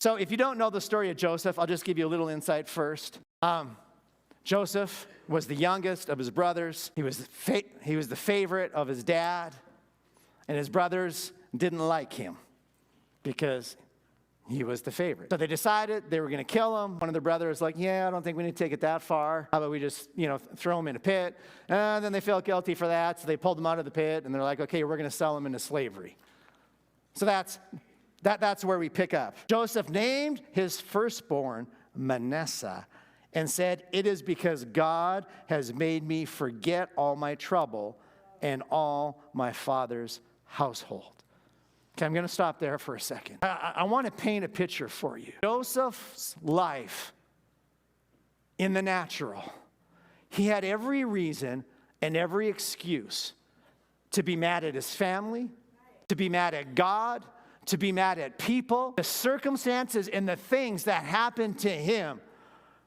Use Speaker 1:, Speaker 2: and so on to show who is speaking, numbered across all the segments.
Speaker 1: So if you don't know the story of Joseph, I'll just give you a little insight first. Joseph was the youngest of his brothers. He was the favorite of his dad. And his brothers didn't like him because he was the favorite. So they decided they were going to kill him. One of the brothers was like, yeah, I don't think we need to take it that far. How about we just, throw him in a pit? And then they felt guilty for that, so they pulled him out of the pit, and they're like, okay, we're going to sell him into slavery. So that's where we pick up. Joseph named his firstborn Manasseh and said, it is because God has made me forget all my trouble and all my father's household. Okay, I'm going to stop there for a second. I want to paint a picture for you. Joseph's life in the natural, he had every reason and every excuse to be mad at his family, to be mad at God, to be mad at people. The circumstances and the things that happened to him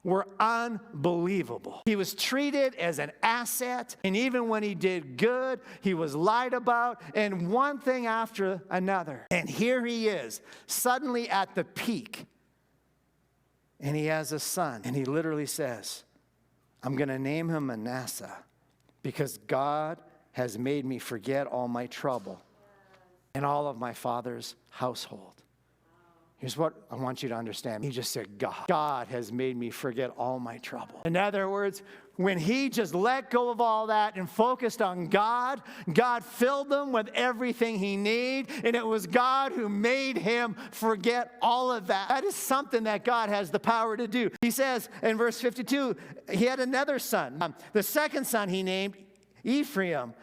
Speaker 1: were unbelievable. He was treated as an asset, and even when he did good, he was lied about, and one thing after another. And here he is, suddenly at the peak, and he has a son, and he literally says, I'm going to name him Manasseh because God has made me forget all my trouble and all of my father's household. Here's what I want you to understand. He just said, God. God has made me forget all my trouble. In other words, when he just let go of all that and focused on God, God filled him with everything he needed, and it was God who made him forget all of that. That is something that God has the power to do. He says in verse 52, he had another son. The second son he named Ephraim,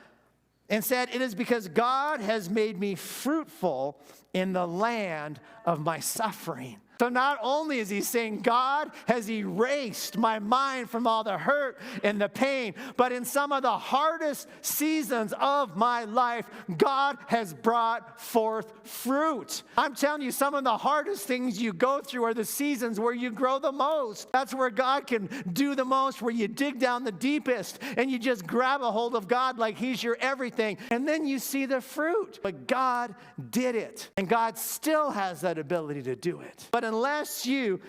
Speaker 1: and said, it is because God has made me fruitful in the land of my suffering. So not only is he saying God has erased my mind from all the hurt and the pain, but in some of the hardest seasons of my life, God has brought forth fruit. I'm telling you, some of the hardest things you go through are the seasons where you grow the most. That's where God can do the most, where you dig down the deepest and you just grab a hold of God like he's your everything. And then you see the fruit. But God did it. And God still has that ability to do it. But unless you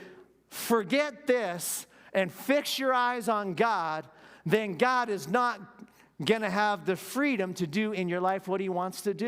Speaker 1: forget this and fix your eyes on God, then God is not going to have the freedom to do in your life what he wants to do.